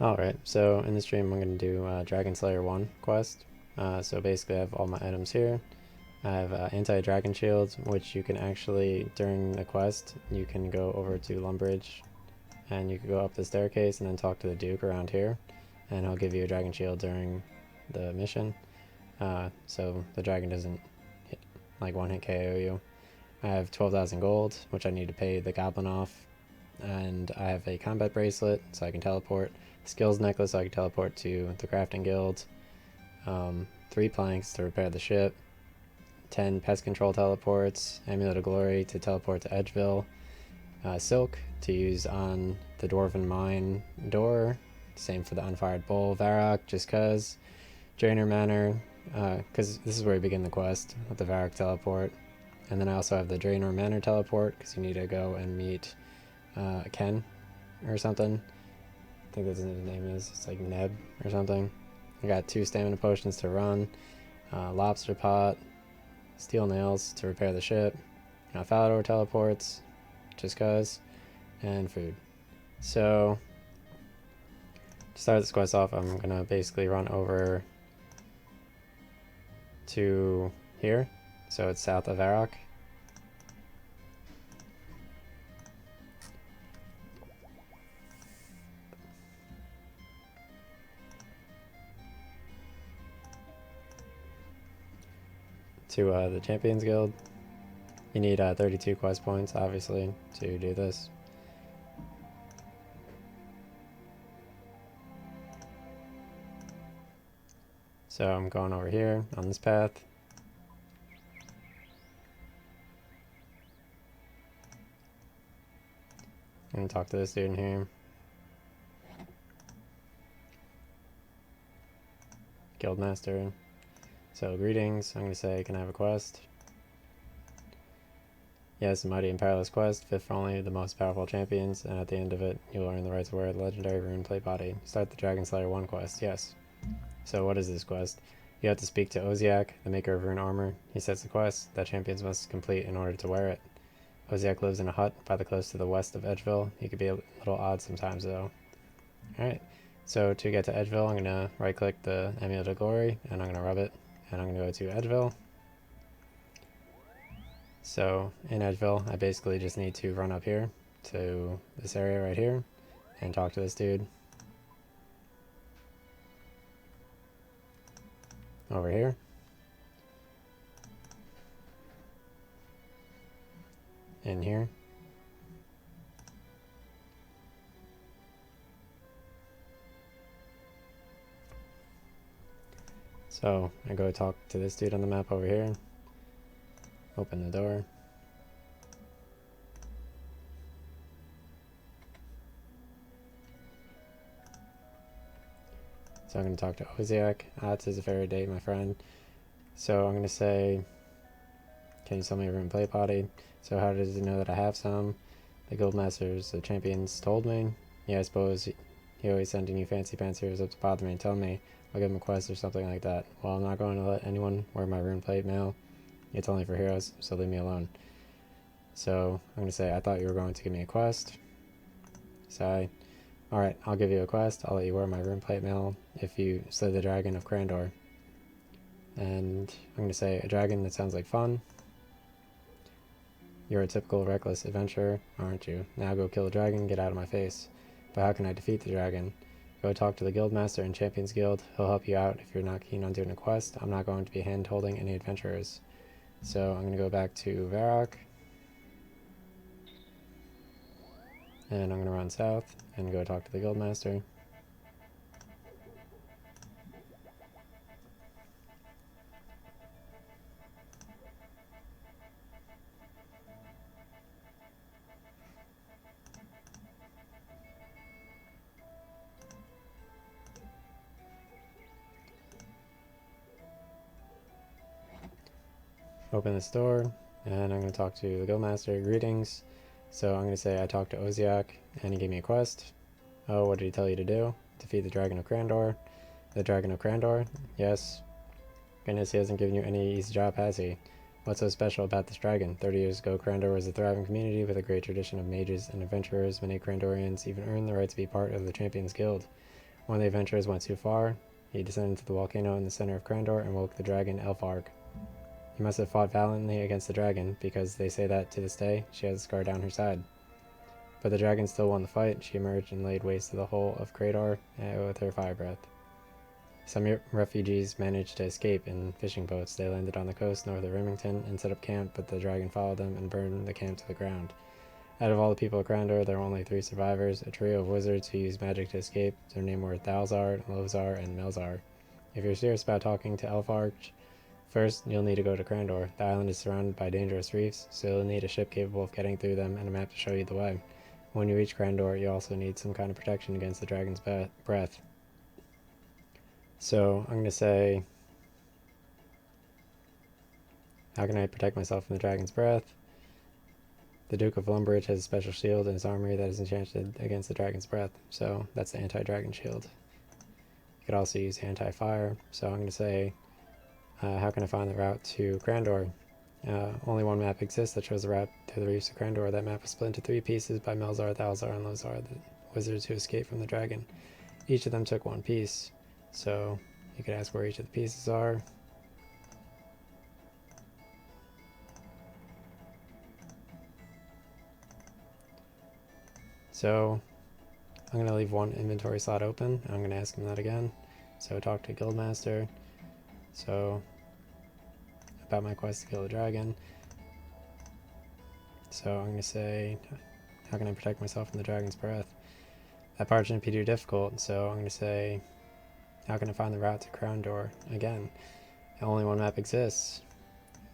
Alright, so in this stream I'm going to do Dragon Slayer 1 quest. So basically I have all my items here. I have anti-dragon shield, which you can actually, during the quest, you can go over to Lumbridge and you can go up the staircase and then talk to the Duke around here, and he'll give you a dragon shield during the mission. So the dragon doesn't hit, like one-hit KO you. I have 12,000 gold, which I need to pay the goblin off, and I have a combat bracelet so I can teleport, skills necklace so I can teleport to the crafting guild, 3 planks to repair the ship, 10 pest control teleports, amulet of glory to teleport to Edgeville, silk to use on the dwarven mine door, same for the unfired bull, Varrock just cause, Draenor Manor, because this is where we begin the quest with the Varrock teleport. And then I also have the Draenor Manor teleport because you need to go and meet Ken or something. I think that's what his name is. It's like Neb or something. I got 2 stamina potions to run, lobster pot, steel nails to repair the ship, Falador teleports, just cause, and food. So to start this quest off, I'm gonna basically run over to here, so it's south of Varrock. To the Champions Guild. You need 32 quest points, obviously, to do this. So I'm going over here on this path. I'm gonna talk to this dude in here. Guildmaster. So greetings, I'm gonna say, can I have a quest? Yes, a mighty and perilous quest, fit for only the most powerful champions, and at the end of it, you'll earn the right to wear the legendary rune plate body. Start the Dragon Slayer 1 quest, yes. So what is this quest? You have to speak to Oziak, the maker of rune armor. He sets the quest that champions must complete in order to wear it. Oziak lives in a hut by the cliffs to the west of Edgeville. He could be a little odd sometimes though. Alright, so to get to Edgeville, I'm gonna right click the Amulet of Glory, and I'm gonna rub it, and I'm gonna go to Edgeville. So in Edgeville, I basically just need to run up here to this area right here and talk to this dude. Over here. In here. So I go talk to this dude on the map over here. Open the door. So I'm going to talk to Oziak. Tis a fairy day, my friend. So I'm going to say, can you sell me a rune plate body? So how does he know that I have some? The guildmasters, the champions told me. Yeah, I suppose he always sending you fancy pants heroes up to bother me and tell me I'll give him a quest or something like that. Well, I'm not going to let anyone wear my rune plate mail. It's only for heroes, so leave me alone. So I'm going to say, I thought you were going to give me a quest. Sigh. Alright, I'll give you a quest. I'll let you wear my rune plate mail if you slay the dragon of Crandor. And I'm going to say, a dragon that sounds like fun. You're a typical reckless adventurer, aren't you? Now go kill a dragon, get out of my face. But how can I defeat the dragon? Go talk to the guildmaster in Champions Guild. He'll help you out if you're not keen on doing a quest. I'm not going to be hand-holding any adventurers. So I'm going to go back to Varrock. And I'm going to run south and go talk to the guildmaster. Open this door, and I'm going to talk to the guildmaster. Greetings. So I'm going to say I talked to Oziak, and he gave me a quest. Oh, what did he tell you to do? Defeat the Dragon of Crandor. The Dragon of Crandor? Yes. Goodness, he hasn't given you any easy job, has he? What's so special about this dragon? 30 years ago, Crandor was a thriving community with a great tradition of mages and adventurers. Many Crandorians even earned the right to be part of the Champions Guild. One of the adventurers went too far. He descended into the volcano in the center of Crandor and woke the dragon Elfarg. He must have fought valiantly against the dragon, because they say that, to this day, she has a scar down her side. But the dragon still won the fight. She emerged and laid waste to the whole of Crador with her fire breath. Some refugees managed to escape in fishing boats. They landed on the coast north of Remington and set up camp, but the dragon followed them and burned the camp to the ground. Out of all the people of Crandor, there were only 3 survivors, a trio of wizards who used magic to escape. Their names were Thalzar, Lozar, and Melzar. If you're serious about talking to Elfarg, first, you'll need to go to Crandor. The island is surrounded by dangerous reefs, so you'll need a ship capable of getting through them and a map to show you the way. When you reach Crandor, you also need some kind of protection against the dragon's breath. So, I'm going to say, how can I protect myself from the dragon's breath? The Duke of Lumbridge has a special shield in his armory that is enchanted against the dragon's breath, so that's the anti-dragon shield. You could also use anti-fire, so I'm going to say, how can I find the route to Crandor? Only one map exists that shows the route to the reefs of Crandor. That map was split into 3 pieces by Melzar, Thalzar, and Lozar, the wizards who escaped from the dragon. Each of them took 1 piece, so you could ask where each of the pieces are. So I'm going to leave 1 inventory slot open. I'm going to ask him that again. So talk to Guildmaster. So about my quest to kill the dragon. So I'm going to say, how can I protect myself from the dragon's breath? That part shouldn't be too difficult, so I'm going to say, how can I find the route to Crandor? Again, only 1 map exists.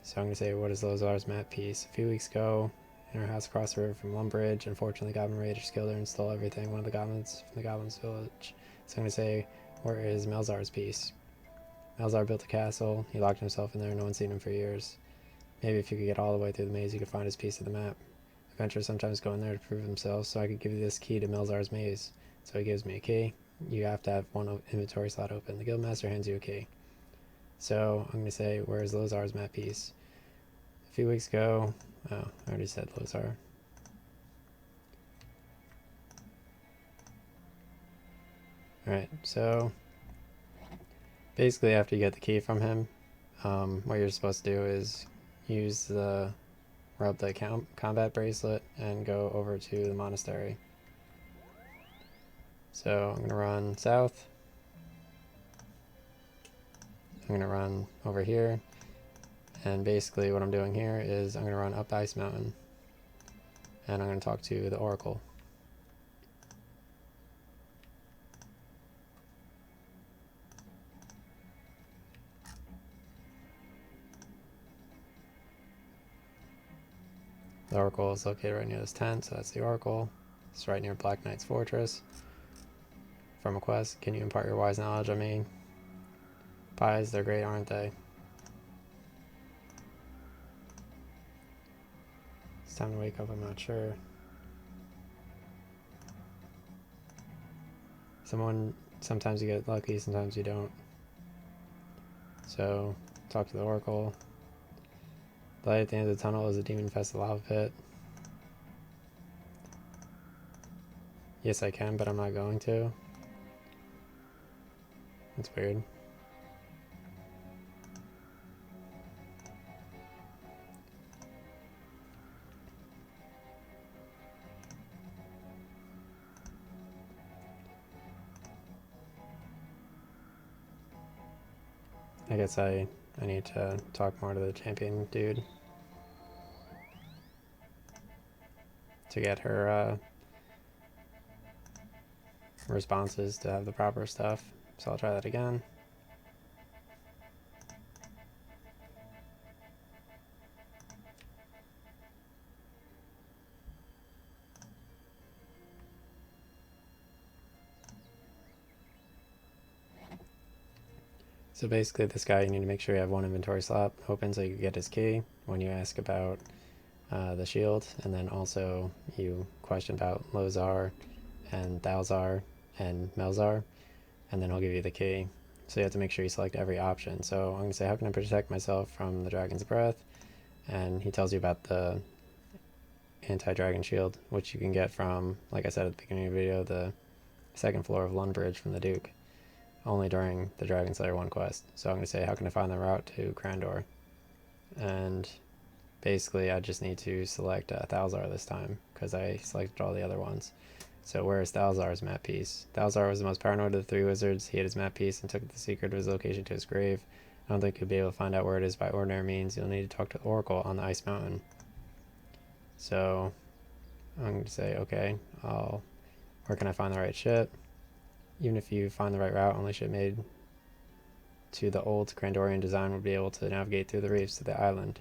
So I'm going to say, what is Lozar's map piece? A few weeks ago, in her house across the river from Lumbridge, unfortunately Goblin Raiders killed her and stole everything, one of the goblins from the Goblin's village. So I'm going to say, where is Melzar's piece? Melzar built a castle. He locked himself in there. No one's seen him for years. Maybe if you could get all the way through the maze, you could find his piece of the map. Adventurers sometimes go in there to prove themselves, so I could give you this key to Melzar's maze. So he gives me a key. You have to have 1 inventory slot open. The Guildmaster hands you a key. So I'm going to say, where's Lozar's map piece? A few weeks ago, oh, I already said Lozar. Alright, so basically after you get the key from him, what you're supposed to do is rub the combat bracelet and go over to the monastery. So I'm going to run south. I'm going to run over here. And basically what I'm doing here is I'm going to run up Ice Mountain. And I'm going to talk to the Oracle. The Oracle is located right near this tent, so that's the Oracle. It's right near Black Knight's Fortress. From a quest, can you impart your wise knowledge on me? Pies, they're great, aren't they? It's time to wake up, I'm not sure. Sometimes you get lucky, sometimes you don't. So, talk to the Oracle. The light at the end of the tunnel is a demon-infested lava pit. Yes, I can, but I'm not going to. That's weird. I guess I need to talk more to the champion dude to get her responses to have the proper stuff. So I'll try that again. So basically this guy, you need to make sure you have 1 inventory slot open so you can get his key when you ask about the shield, and then also you question about Lozar and Thalzar and Melzar, and then he'll give you the key. So you have to make sure you select every option. So I'm going to say, how can I protect myself from the dragon's breath? And he tells you about the anti-dragon shield, which you can get from, like I said at the beginning of the video, the second floor of Lundbridge from the Duke, only during the Dragon Slayer 1 quest. So I'm going to say, how can I find the route to Crandor? And basically I just need to select Thalzar this time, because I selected all the other ones. So where is Thalzar's map piece? Thalzar was the most paranoid of the three wizards. He had his map piece and took the secret of his location to his grave. I don't think you'll be able to find out where it is by ordinary means. You'll need to talk to the Oracle on the Ice Mountain. So I'm going to say, okay, where can I find the right ship? Even if you find the right route, only ship made to the old Crandorian design would be able to navigate through the reefs to the island.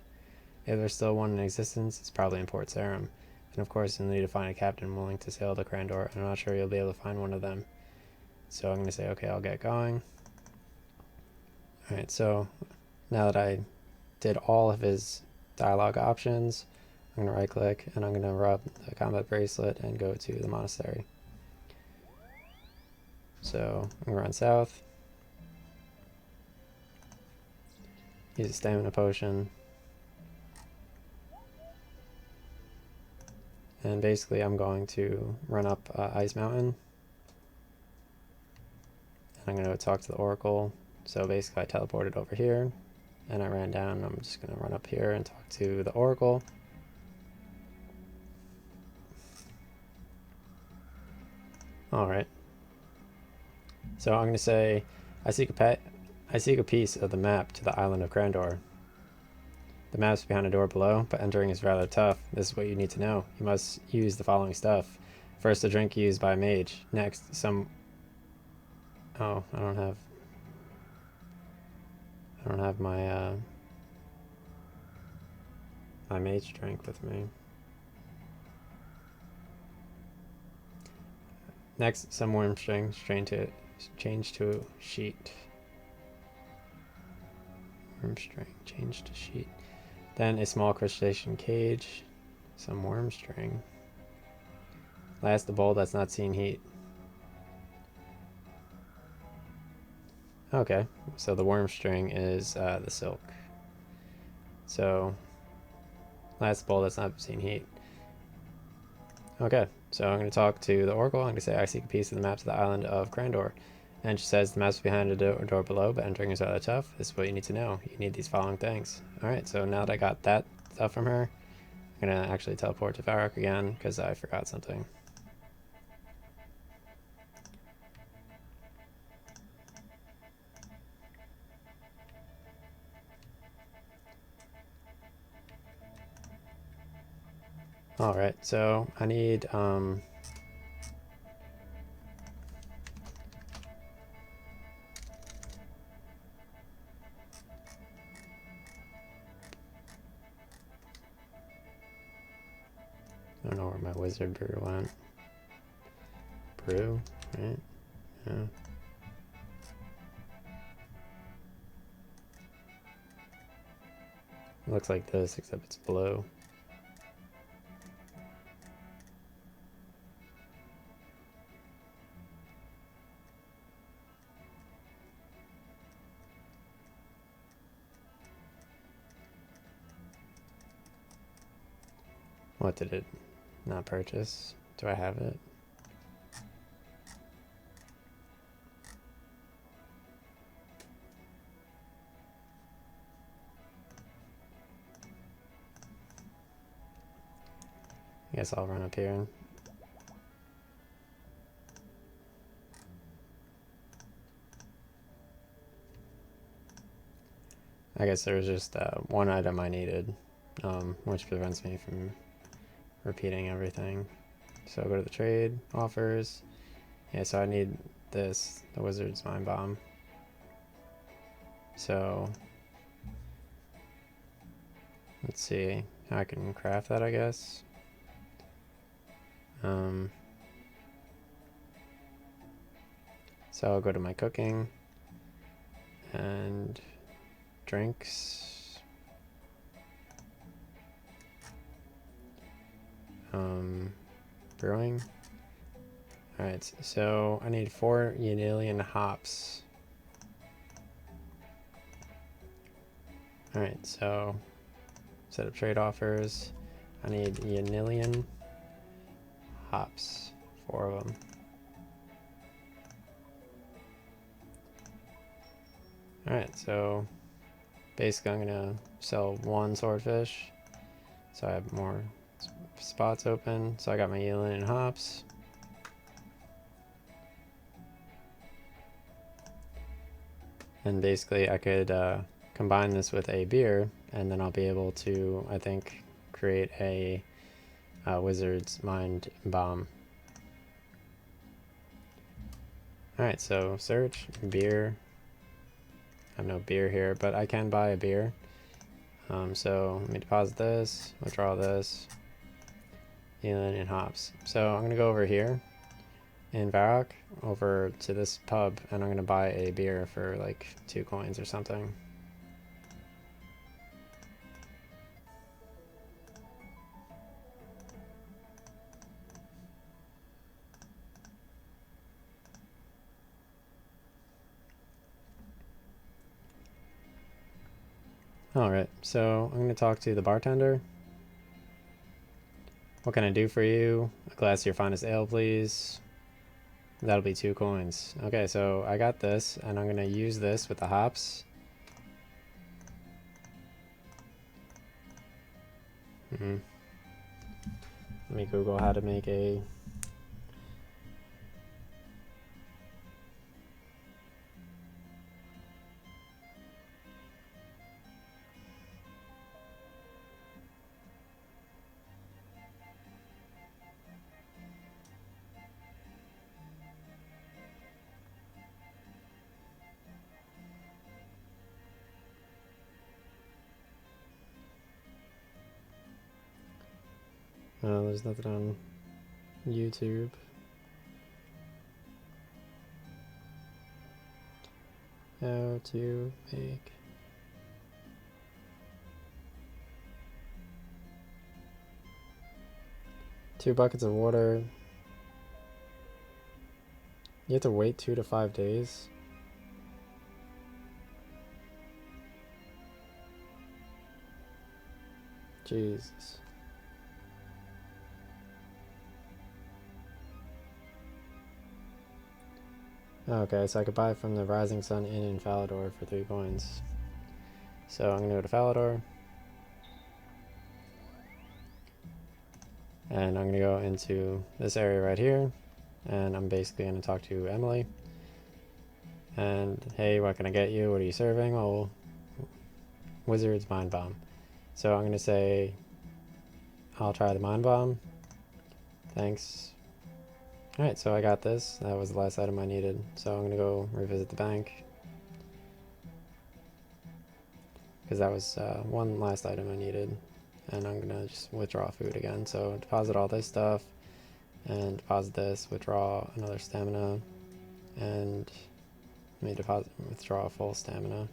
If there's still one in existence, it's probably in Port Sarum. And of course, you'll need to find a captain willing to sail to Crandor, and I'm not sure you'll be able to find one of them. So I'm going to say, okay, I'll get going. Alright, so now that I did all of his dialogue options, I'm going to right click and I'm going to rub the combat bracelet and go to the monastery. So I'm going to run south, use a stamina potion, and basically I'm going to run up Ice Mountain, and I'm going to go talk to the Oracle. So basically I teleported over here and I ran down. I'm just going to run up here and talk to the Oracle. Alright. So I'm going to say, I seek a piece of the map to the island of Crandor. The map's behind a door below, but entering is rather tough. This is what you need to know. You must use the following stuff. First, a drink used by a mage. Next, Oh, I don't have my my mage drink with me. Next, some worm string change to sheet. Worm string change to sheet. Then a small crustacean cage, some worm string. Last, a bowl that's not seen heat. Okay, so the worm string is the silk. So, last bowl that's not seen heat. Okay, so I'm going to talk to the Oracle. I'm going to say, I seek a piece of the map to the island of Crandor. And she says, the map's behind a door below, but entering is rather tough. This is what you need to know. You need these following things. Alright, so now that I got that stuff from her, I'm going to actually teleport to Varrock again, because I forgot something. Alright, so I need, I don't know where my wizard brew went. Brew, right? Yeah. It looks like this, except it's blue. What did it not purchase? Do I have it? I guess I'll run up here. I guess there was just one item I needed, which prevents me from repeating everything. So I'll go to the trade, offers. Yeah, so I need this, the Wizard's Mind Bomb. So let's see how I can craft that, I guess. So I'll go to my cooking and drinks. Brewing. Alright, so I need 4 Yanilian hops. Alright, so set up trade offers. I need Yanilian hops, 4 of them. Alright, so basically I'm gonna sell one swordfish, so I have more spots open. So I got my eelin and hops. And basically I could combine this with a beer, and then I'll be able to, I think, create a wizard's mind bomb. Alright, so search, beer. I have no beer here, but I can buy a beer. So let me deposit this, withdraw this, eelin and hops. So I'm going to go over here in Varrock, over to this pub, and I'm going to buy a beer for like 2 coins or something. Alright, so I'm going to talk to the bartender. What can I do for you? A glass of your finest ale, please. That'll be 2 coins. Okay, so I got this, and I'm going to use this with the hops. Let me Google how to make a... there's nothing on YouTube. How to make... Two buckets of water. You have to wait 2 to 5 days. Jesus. Okay, so I could buy from the Rising Sun Inn in Falador for 3 coins. So I'm gonna go to Falador. And I'm gonna go into this area right here. And I'm basically gonna talk to Emily. And, hey, what can I get you? What are you serving? Oh, Wizard's Mind Bomb. So I'm gonna say, I'll try the Mind Bomb. Thanks. Alright, so I got this. That was the last item I needed. So I'm gonna go revisit the bank. Because that was one last item I needed. And I'm gonna just withdraw food again. So deposit all this stuff. And deposit this, withdraw another stamina. And let me withdraw a full stamina.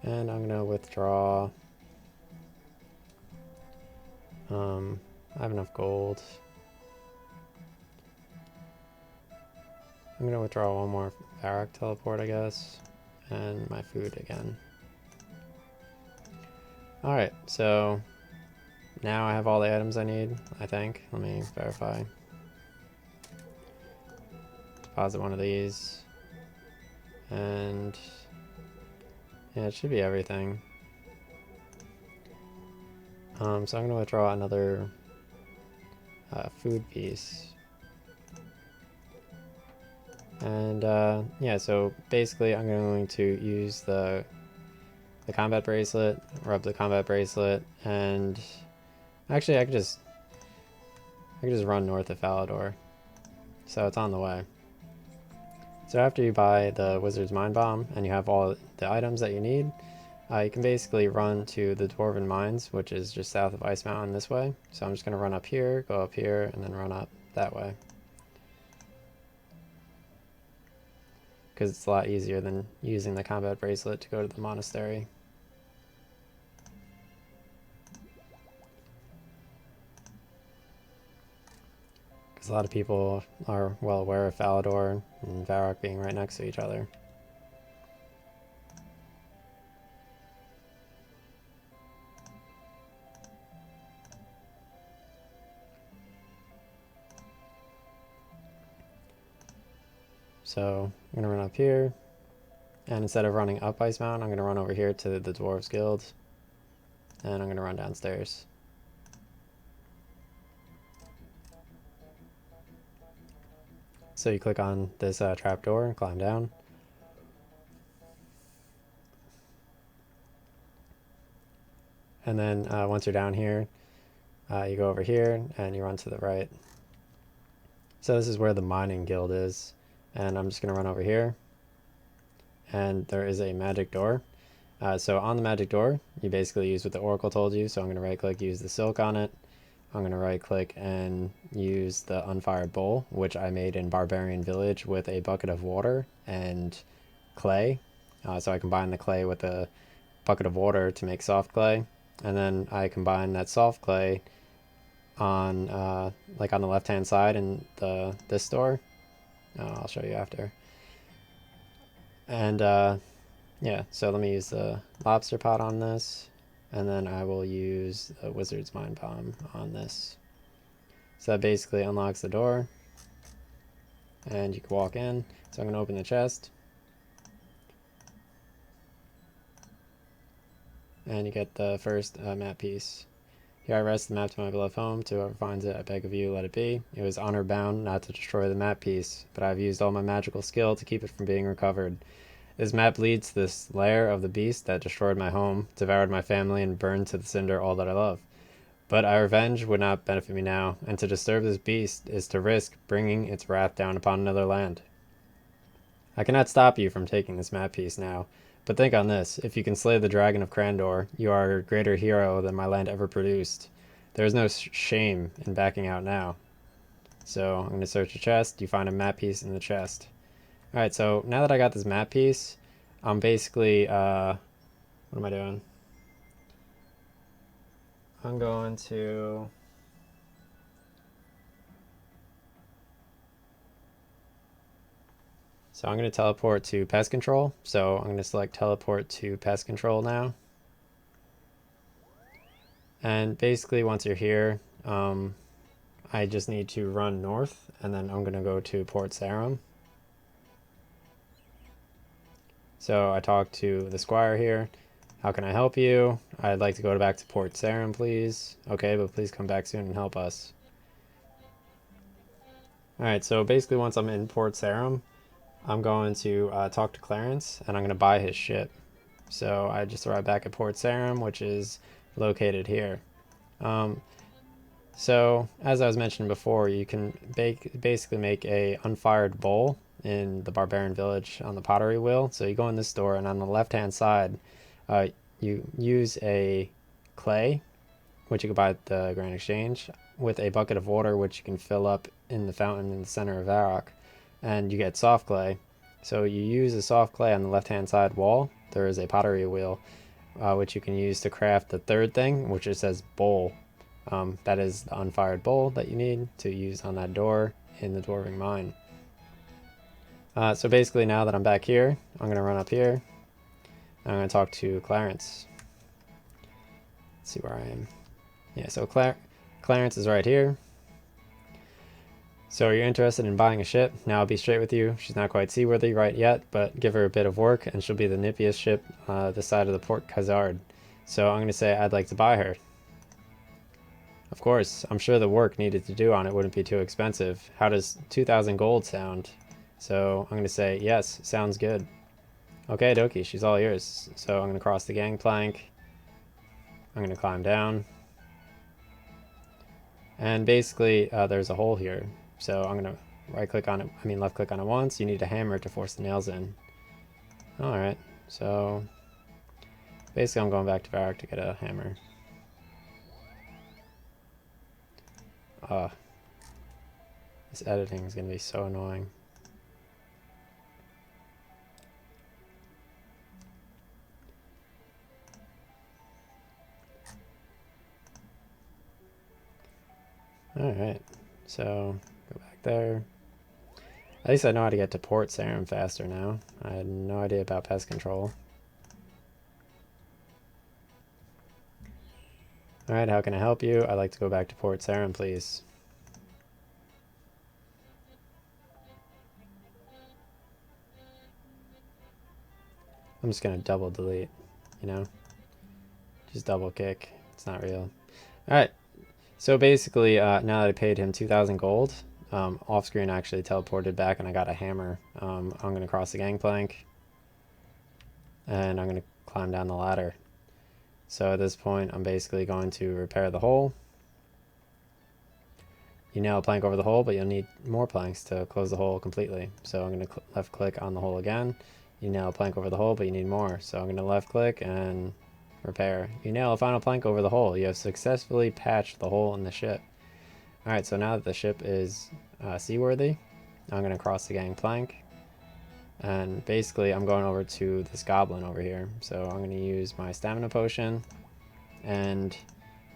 And I'm gonna withdraw... I have enough gold. I'm gonna withdraw one more Varrock teleport, I guess, and my food again. Alright, so now I have all the items I need, I think. Let me verify. Deposit one of these. And yeah, it should be everything. So I'm gonna withdraw another food piece. And yeah, so basically I'm going to use the combat bracelet, rub the combat bracelet, and actually I could just run north of Falador. So it's on the way. So after you buy the Wizard's Mind Bomb and you have all the items that you need, you can basically run to the Dwarven Mines, which is just south of Ice Mountain this way. So I'm just going to run up here, go up here, and then run up that way. Because it's a lot easier than using the combat bracelet to go to the monastery. Because a lot of people are well aware of Falador and Varrock being right next to each other. So I'm gonna run up here, and instead of running up Ice Mountain, I'm gonna run over here to the Dwarves Guild, and I'm gonna run downstairs. So you click on this trapdoor and climb down. And then once you're down here, you go over here and you run to the right. So this is where the mining guild is. And I'm just going to run over here. And there is a magic door. So on the magic door, you basically use what the oracle told you. So I'm going to right click, use the silk on it. I'm going to right click and use the unfired bowl, which I made in Barbarian Village with a bucket of water and clay. So I combine the clay with a bucket of water to make soft clay. And then I combine that soft clay on like on the left hand side in this door. I'll show you after. And yeah, so let me use the lobster pot on this, and then I will use the wizard's mind bomb on this. So that basically unlocks the door, and you can walk in. So I'm going to open the chest, and you get the first map piece. Here I rest the map to my beloved home. To whoever finds it, I beg of you, let it be. It was honor bound not to destroy the map piece, but I've used all my magical skill to keep it from being recovered. This map leads to this lair of the beast that destroyed my home, devoured my family, and burned to the cinder all that I love. But our revenge would not benefit me now, and to disturb this beast is to risk bringing its wrath down upon another land. I cannot stop you from taking this map piece now, but think on this. If you can slay the dragon of Crandor, you are a greater hero than my land ever produced. There is no shame in backing out now. So I'm going to search a chest. You find a map piece in the chest. Alright, so now that I got this map piece, I'm basically, what am I doing? I'm going to... So I'm going to teleport to pest control. So I'm going to select teleport to pest control now. And basically once you're here, I just need to run north, and then I'm going to go to Port Sarum. So I talked to the squire here. How can I help you? I'd like to go back to Port Sarum, please. Okay, but please come back soon and help us. Alright, so basically once I'm in Port Sarum, I'm going to talk to Clarence, and I'm going to buy his ship. So I just arrived back at Port Sarum, which is located here. So as I was mentioning before, you can basically make a unfired bowl in the Barbarian Village on the pottery wheel. So you go in this door, and on the left hand side, you use a clay, which you can buy at the Grand Exchange, with a bucket of water, which you can fill up in the fountain in the center of Varrock, and you get soft clay. So you use the soft clay on the left hand side wall. There is a pottery wheel, which you can use to craft the third thing, which it says bowl. That is the unfired bowl that you need to use on that door in the Dwarving Mine. So basically now that I'm back here, I'm going to run up here. I'm going to talk to Clarence. Let's see where I am. Yeah, so Clarence is right here. So you're interested in buying a ship? Now I'll be straight with you. She's not quite seaworthy right yet, but give her a bit of work and she'll be the nippiest ship this side of the Port Khazard. So I'm going to say I'd like to buy her. Of course, I'm sure the work needed to do on it wouldn't be too expensive. How does 2,000 gold sound? So I'm going to say, yes, sounds good. Okay, dokie, she's all yours. So I'm going to cross the gangplank. I'm going to climb down. And basically, there's a hole here. So I'm going to left click on it once. You need a hammer to force the nails in. Alright, so basically I'm going back to Varrock to get a hammer. This editing is going to be so annoying. Alright, so go back there. At least I know how to get to Port Sarum faster now. I had no idea about pest control. Alright, how can I help you? I'd like to go back to Port Sarum, please. I'm just gonna double delete, you know, just double kick. It's not real. All right. So basically, now that I paid him 2,000 gold, off screen I actually teleported back and I got a hammer. I'm gonna cross the gangplank, and I'm gonna climb down the ladder. So at this point, I'm basically going to repair the hole. You nail a plank over the hole, but you'll need more planks to close the hole completely. So I'm going to left click on the hole again. You nail a plank over the hole, but you need more. So I'm going to left click and repair. You nail a final plank over the hole. You have successfully patched the hole in the ship. Alright, so now that the ship is seaworthy, I'm going to cross the gangplank. And basically I'm going over to this goblin over here. So I'm going to use my stamina potion. And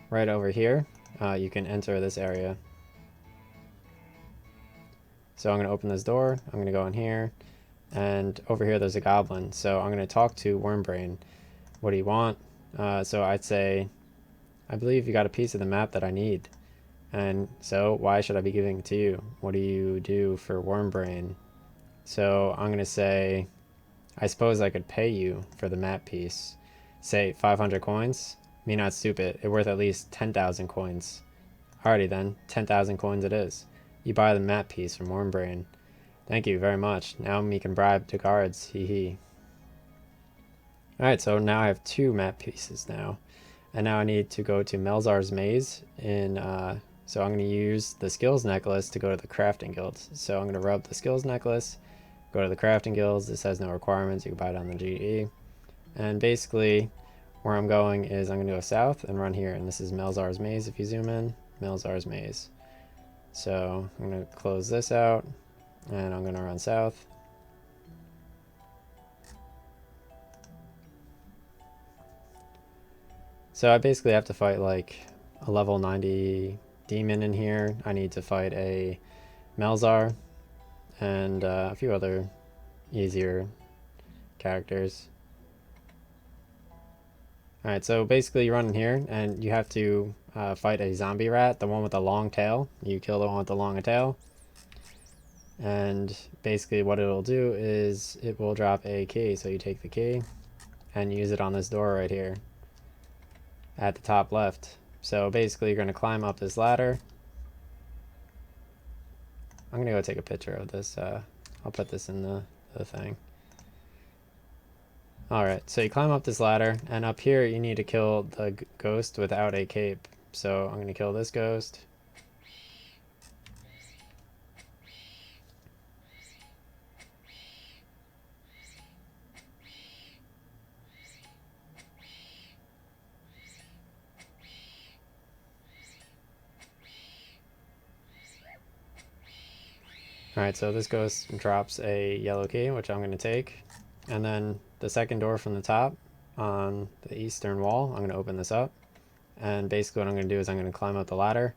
right over here, you can enter this area. So I'm going to open this door, I'm going to go in here, and over here there's a goblin. So I'm going to talk to Wormbrain. What do you want? So I'd say, I believe you got a piece of the map that I need. And so why should I be giving it to you? What do you do for Wormbrain? So I'm going to say, I suppose I could pay you for the map piece. Say 500 coins? Me not stupid, it's worth at least 10,000 coins. Alrighty then, 10,000 coins it is. You buy the map piece from Wormbrain. Thank you very much. Now me can bribe the guards. Hee hee. Alright, so now I have 2 map pieces now. And now I need to go to Melzar's Maze in so I'm going to use the skills necklace to go to the crafting guilds. So I'm going to rub the skills necklace, go to the crafting guilds. This has no requirements. You can buy it on the GE. And basically where I'm going is I'm going to go south and run here. And this is Melzar's Maze if you zoom in. Melzar's Maze. So I'm going to close this out, and I'm going to run south. So I basically have to fight like a level 90 demon in here. I need to fight a Melzar and a few other easier characters. Alright, so basically you run in here and you have to fight a zombie rat, the one with the long tail. You kill the one with the long tail. And basically what it'll do is it will drop a key. So you take the key and use it on this door right here at the top left. So basically you're going to climb up this ladder. I'm going to go take a picture of this. I'll put this in the thing. Alright, so you climb up this ladder, and up here you need to kill the ghost without a cape. So I'm going to kill this ghost. Alright, so this ghost drops a yellow key, which I'm going to take. And then the second door from the top on the eastern wall, I'm going to open this up. And basically what I'm going to do is I'm going to climb up the ladder.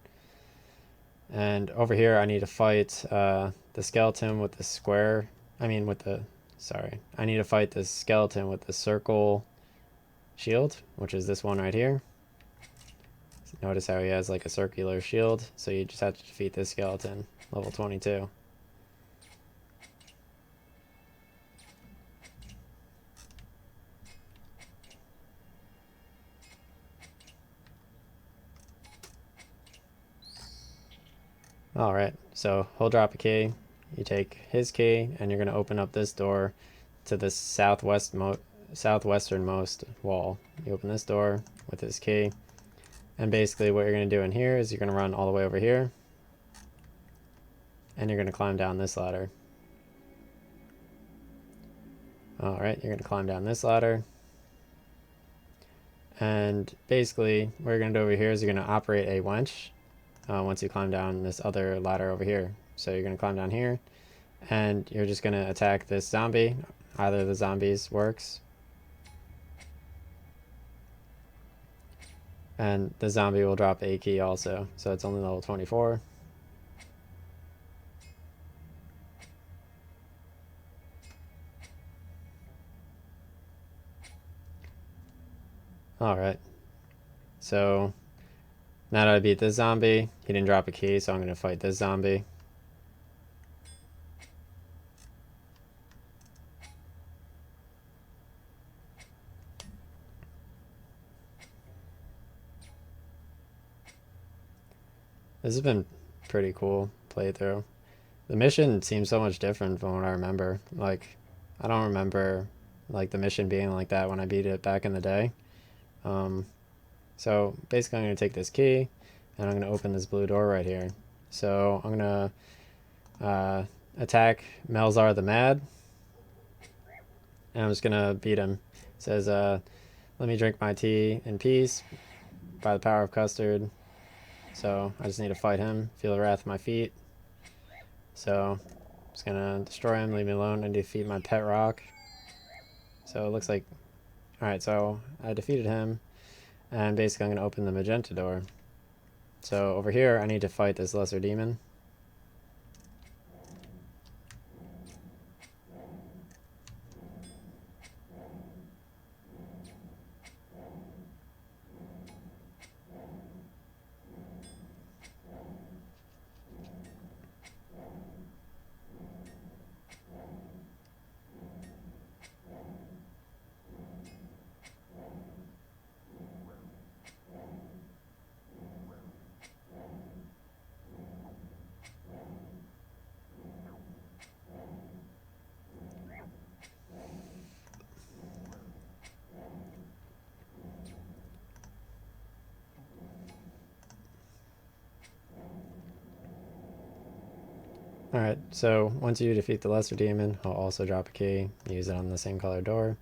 And over here I need to fight the skeleton with the square, I need to fight this skeleton with the circle shield, which is this one right here. Notice how he has like a circular shield, so you just have to defeat this skeleton, level 22. Alright, so he'll drop a key, you take his key, and you're going to open up this door to this southwesternmost wall. You open this door with his key, and basically what you're going to do in here is you're going to run all the way over here, and you're going to climb down this ladder. Alright, you're going to climb down this ladder, and basically what you're going to do over here is you're going to operate a wench. Once you climb down this other ladder over here. So you're going to climb down here, and you're just going to attack this zombie. Either of the zombies works. And the zombie will drop a key also, so it's only level 24. Alright, so now that I beat this zombie, he didn't drop a key, so I'm going to fight this zombie. This has been pretty cool playthrough. The mission seems so much different from what I remember. Like, I don't remember like the mission being like that when I beat it back in the day. Um, so basically I'm going to take this key and I'm going to open this blue door right here. So I'm going to attack Melzar the Mad, and I'm just going to beat him. It says, let me drink my tea in peace by the power of custard. So I just need to fight him, feel the wrath of my feet. So I'm just going to destroy him, leave me alone, and defeat my pet rock. So it looks like, alright, so I defeated him, and basically I'm going to open the magenta door. So over here, I need to fight this lesser demon. Alright, so once you defeat the lesser demon, I'll also drop a key, use it on the same color door,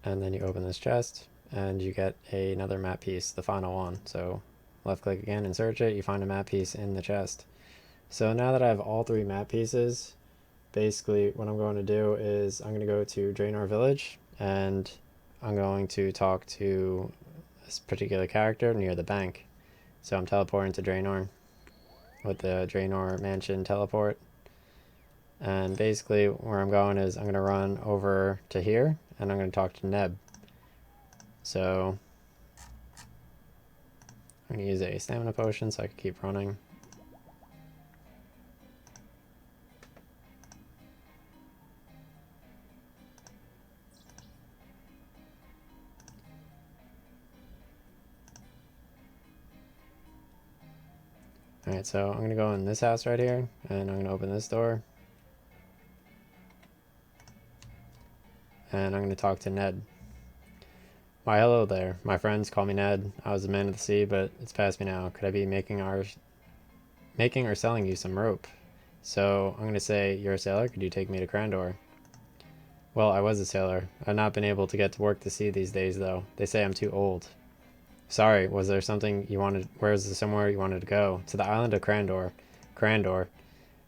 and then you open this chest, and you get another map piece, the final one. So left click again and search it, you find a map piece in the chest. So now that I have all 3 map pieces, basically what I'm going to do is I'm going to go to Draenor Village, and I'm going to talk to this particular character near the bank. So I'm teleporting to Draenor with the Draenor Mansion teleport. And basically where I'm going is I'm going to run over to here, and I'm going to talk to Neb. So I'm going to use a stamina potion so I can keep running. Alright, so I'm going to go in this house right here, and I'm going to open this door. And I'm going to talk to Ned. Why, hello there. My friends call me Ned. I was a man of the sea, but it's past me now. Could I be making or selling you some rope? So I'm going to say, you're a sailor? Could you take me to Crandor? Well, I was a sailor. I've not been able to get to work the sea these days, though. They say I'm too old. Sorry, was there something you wanted? Where's there somewhere you wanted to go? To the island of Crandor. Crandor.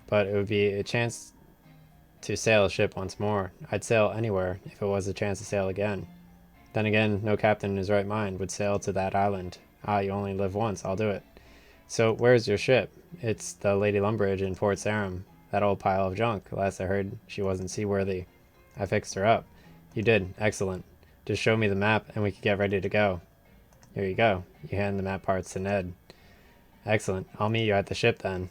But it would be a chance to sail a ship once more. I'd sail anywhere if it was a chance to sail again. Then again, no captain in his right mind would sail to that island. Ah, you only live once, I'll do it. So, where's your ship? It's the Lady Lumbridge in Port Sarum. That old pile of junk. Last I heard, she wasn't seaworthy. I fixed her up. You did. Excellent. Just show me the map and we can get ready to go. Here you go. You hand the map parts to Ned. Excellent. I'll meet you at the ship then.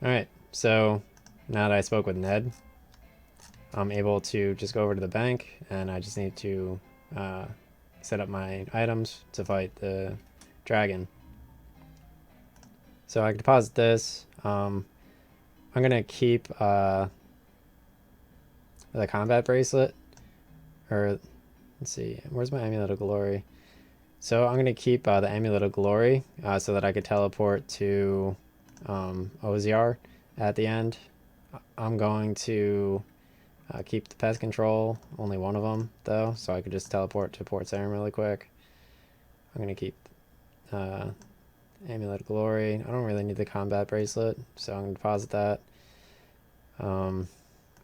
Alright, so now that I spoke with Ned, I'm able to just go over to the bank, and I just need to set up my items to fight the dragon. So I can deposit this. I'm going to keep the combat bracelet. Or, let's see, where's my Amulet of Glory? So I'm going to keep the Amulet of Glory so that I could teleport to Oziar at the end. I'm going to keep the pest control, only one of them though, so I could just teleport to Port Sarum really quick. I'm going to keep Amulet of Glory. I don't really need the combat bracelet, so I'm going to deposit that. I'm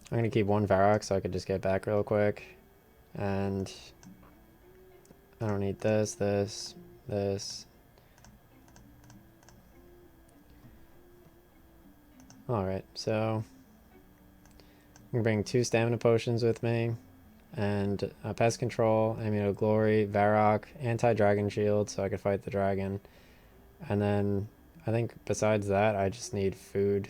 going to keep one Varrock so I could just get back real quick. And I don't need this. Alright, so I'm going to bring 2 stamina potions with me, and pest control, Amulet of Glory, Varrock, anti-dragon shield so I could fight the dragon. And then I think besides that I just need food.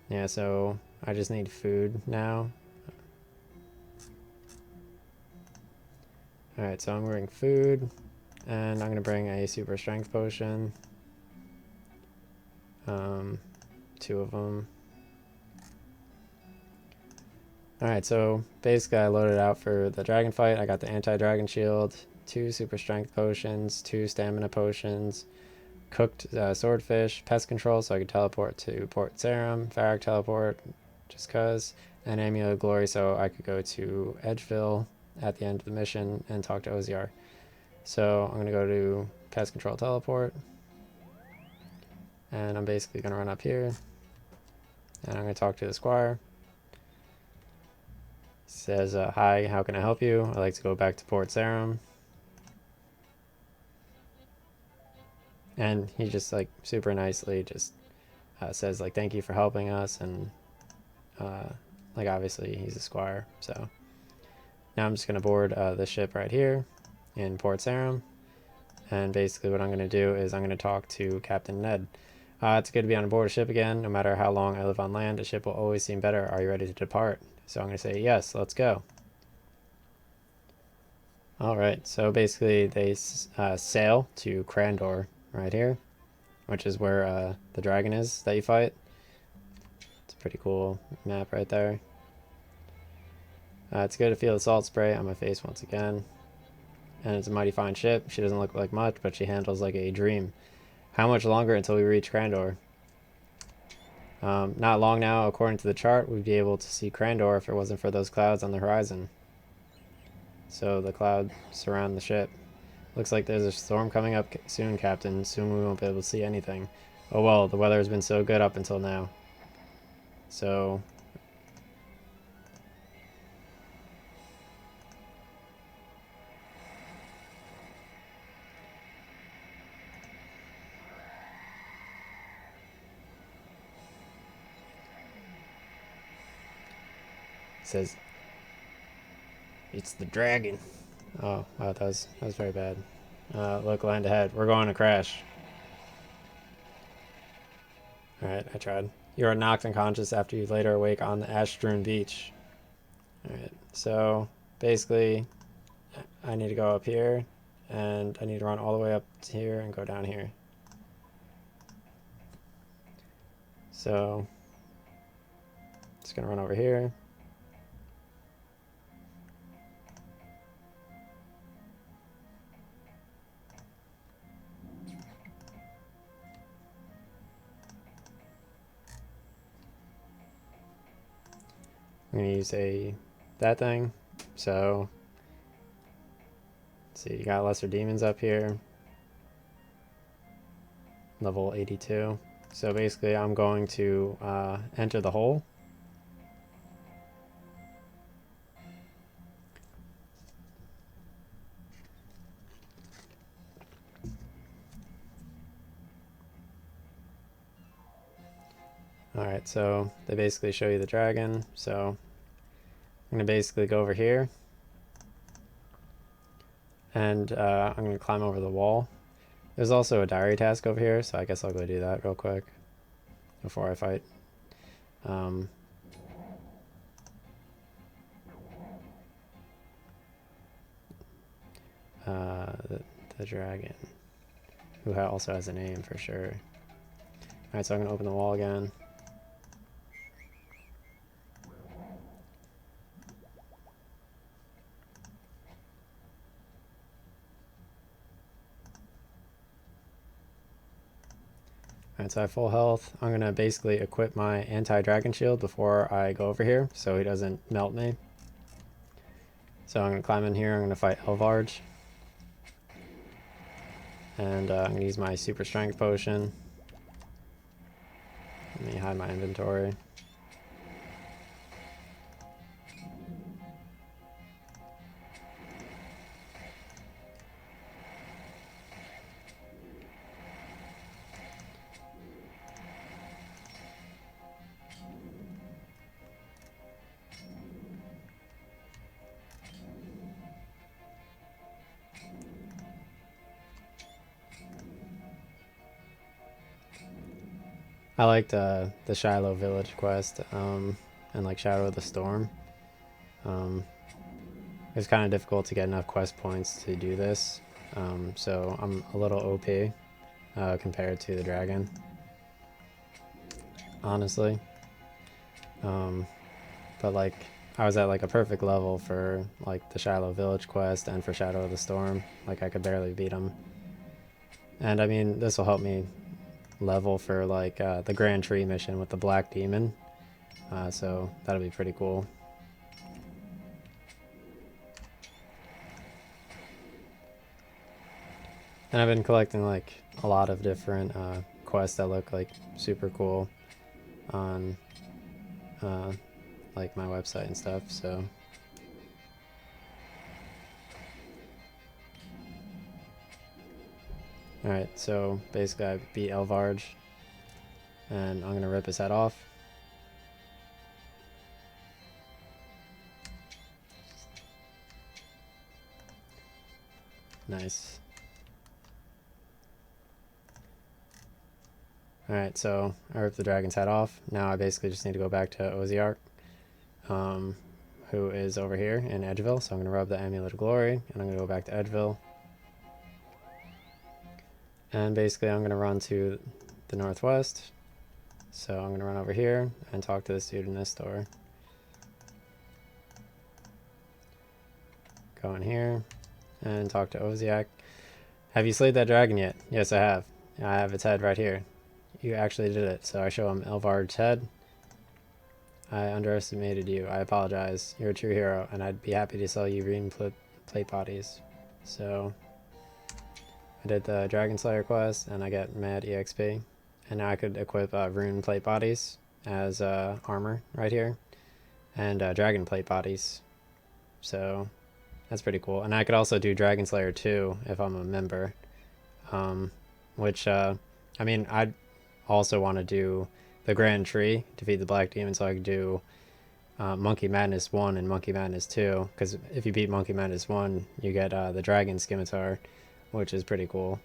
Yeah, so I just need food now. Alright, so I'm wearing food, And I'm going to bring a super strength potion. 2 of them. Alright, so basically I loaded out for the dragon fight. I got the anti-dragon shield, 2 super strength potions, 2 stamina potions, cooked swordfish, pest control so I could teleport to Port Sarum, Varric teleport just cause, and Amulet of Glory so I could go to Edgeville at the end of the mission and talk to Oziar. So I'm going to go to pest control teleport, and I'm basically going to run up here, and I'm going to talk to the squire. Says, hi, how can I help you? I'd like to go back to Port Sarum. And he just, like, super nicely just says, like, thank you for helping us. And, like, obviously he's a squire. So now I'm just going to board the ship right here in Port Sarum. And basically what I'm going to do is I'm going to talk to Captain Ned. It's good to be on board a ship again. No matter how long I live on land, a ship will always seem better. Are you ready to depart? So I'm going to say, yes, let's go. Alright, so basically they sail to Crandor right here, which is where the dragon is that you fight. It's a pretty cool map right there. It's good to feel the salt spray on my face once again. And it's a mighty fine ship. She doesn't look like much, but she handles like a dream. How much longer until we reach Crandor? Not long now. According to the chart, we'd be able to see Crandor if it wasn't for those clouds on the horizon. So the clouds surround the ship. Looks like there's a storm coming up soon, Captain. Soon we won't be able to see anything. Oh well, the weather has been so good up until now. So... It says... It's the dragon. Oh, wow, that was very bad. Look, land ahead. We're going to crash. Alright, I tried. You are knocked unconscious after you later awake on the ash-strewn beach. Alright, so basically I need to go up here and I need to run all the way up to here and go down here. So just gonna run over here. I'm gonna use that thing. So let's see, you got lesser demons up here. Level 82. So basically I'm going to enter the hole. Alright, so they basically show you the dragon. So I'm going to basically go over here. And I'm going to climb over the wall. There's also a diary task over here, so I guess I'll go do that real quick before I fight. The dragon, who also has a name for sure. Alright, so I'm going to open the wall again. Alright, so I have full health. I'm going to basically equip my anti-dragon shield before I go over here so he doesn't melt me. So I'm going to climb in here. I'm going to fight Elvarge. And I'm going to use my super strength potion. Let me hide my inventory. I liked the Shiloh Village quest and like Shadow of the Storm. It was kind of difficult to get enough quest points to do this, So I'm a little OP compared to the dragon, honestly. But like I was at like a perfect level for like the Shiloh Village quest and for Shadow of the Storm. Like I could barely beat him. And I mean, this will help me level for like the Grand Tree mission with the Black Demon. So that'll be pretty cool. And I've been collecting like a lot of different quests that look like super cool on like my website and stuff. So alright, so basically I beat Elvarge and I'm gonna rip his head off. Nice. Alright, so I ripped the dragon's head off. Now I basically just need to go back to Oziark, who is over here in Edgeville. So I'm going to rub the Amulet of Glory, and I'm going to go back to Edgeville. And basically I'm going to run to the northwest. So I'm going to run over here and talk to this dude in this store. Go in here and talk to Oziak. Have you slayed that dragon yet? Yes, I have. I have its head right here. You actually did it. So I show him Elvarge's head. I underestimated you. I apologize. You're a true hero, and I'd be happy to sell you rune plate bodies. So I did the Dragon Slayer quest, and I got mad EXP. And now I could equip rune plate bodies as armor right here, and dragon plate bodies. So that's pretty cool. And I could also do Dragon Slayer 2 if I'm a member, which I mean, I'd also want to do the Grand Tree, defeat the Black Demon, so I could do Monkey Madness 1 and Monkey Madness 2, because if you beat Monkey Madness 1, you get the Dragon Scimitar, which is pretty cool.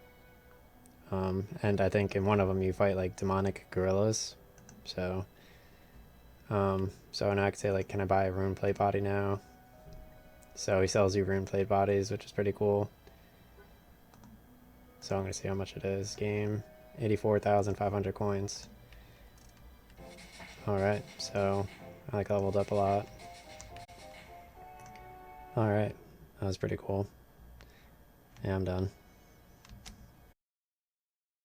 And I think in one of them you fight like demonic gorillas. So so now I can say like, can I buy a rune plate body now? So he sells you rune plate bodies, which is pretty cool. So I'm gonna see how much it is. Game, 84,500 coins. Alright, so I like leveled up a lot. Alright, that was pretty cool. Yeah, I'm done.